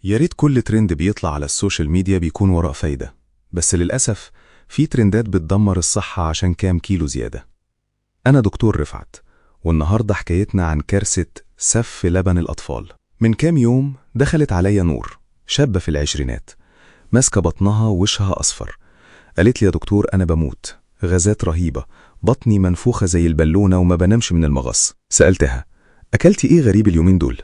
يا ريت كل ترند بيطلع على السوشيال ميديا بيكون وراه فايدة، بس للأسف في ترندات بتدمر الصحة عشان كام كيلو زيادة. أنا دكتور رفعت، والنهاردة حكايتنا عن كارثة سف لبن الأطفال. من كام يوم دخلت عليا نور، شابة في العشرينات، ماسكة بطنها ووشها أصفر. قالت لي يا دكتور أنا بموت، غازات رهيبة، بطني منفوخة زي البالونة وما بنامش من المغص. سألتها أكلتي إيه غريب اليومين دول؟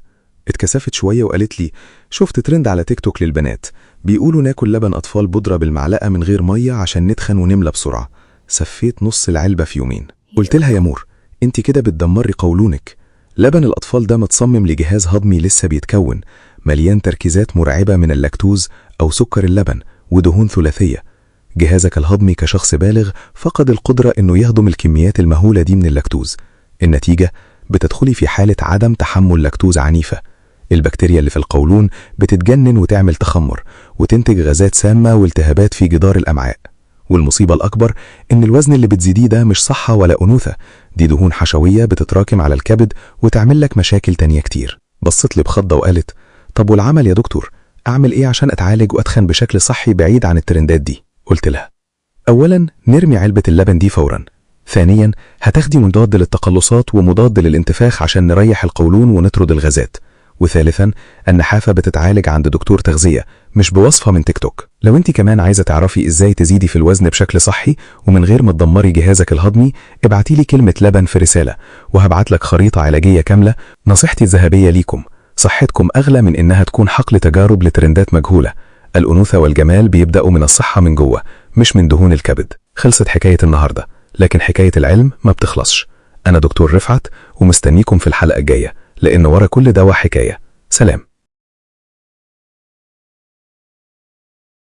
اتكسفت شوية وقالت لي شفت ترند على تيك توك للبنات بيقولوا ناكل لبن أطفال بودرة بالمعلقة من غير مية عشان نتخن ونملى بسرعة. سفيت نص العلبة في يومين. قلت لها يا مور انت كده بتدمري قولونك. لبن الأطفال ده متصمم لجهاز هضمي لسه بيتكون، مليان تركيزات مرعبة من اللاكتوز أو سكر اللبن ودهون ثلاثية. جهازك الهضمي كشخص بالغ فقد القدرة إنه يهضم الكميات المهولة دي من اللاكتوز. النتيجة بتدخلي في حالة عدم تحمل لاكتوز عنيفة. البكتيريا اللي في القولون بتتجنن وتعمل تخمر وتنتج غازات سامة والتهابات في جدار الأمعاء. والمصيبة الأكبر إن الوزن اللي بتزيديه ده مش صحة ولا أنوثة، دي دهون حشوية بتتراكم على الكبد وتعمل لك مشاكل تانية كتير. بصت لي بخضة وقالت طب والعمل يا دكتور؟ أعمل إيه عشان أتعالج وأتخن بشكل صحي بعيد عن الترندات دي؟ قلت لها أولا نرمي علبة اللبن دي فورا. ثانيا هتاخدي مضاد للتقلصات ومضاد للانتفاخ عشان نريح القولون ونطرد الغازات. وثالثا النحافة بتتعالج عند دكتور تغذية مش بوصفة من تيك توك. لو انت كمان عايزة تعرفي ازاي تزيدي في الوزن بشكل صحي ومن غير ما تدمري جهازك الهضمي، ابعتيلي كلمة لبن في رسالة وهبعتلك خريطة علاجية كاملة. نصيحتي الذهبية ليكم، صحتكم أغلى من إنها تكون حقل تجارب لترندات مجهولة. الأنوثة والجمال بيبدأوا من الصحة من جوه مش من دهون الكبد. خلصت حكاية النهاردة، لكن حكاية العلم ما بتخلصش. أنا دكتور رفعت ومستنيكم في الحلقة الجاية، لأن ورا كل دواء حكاية. سلام.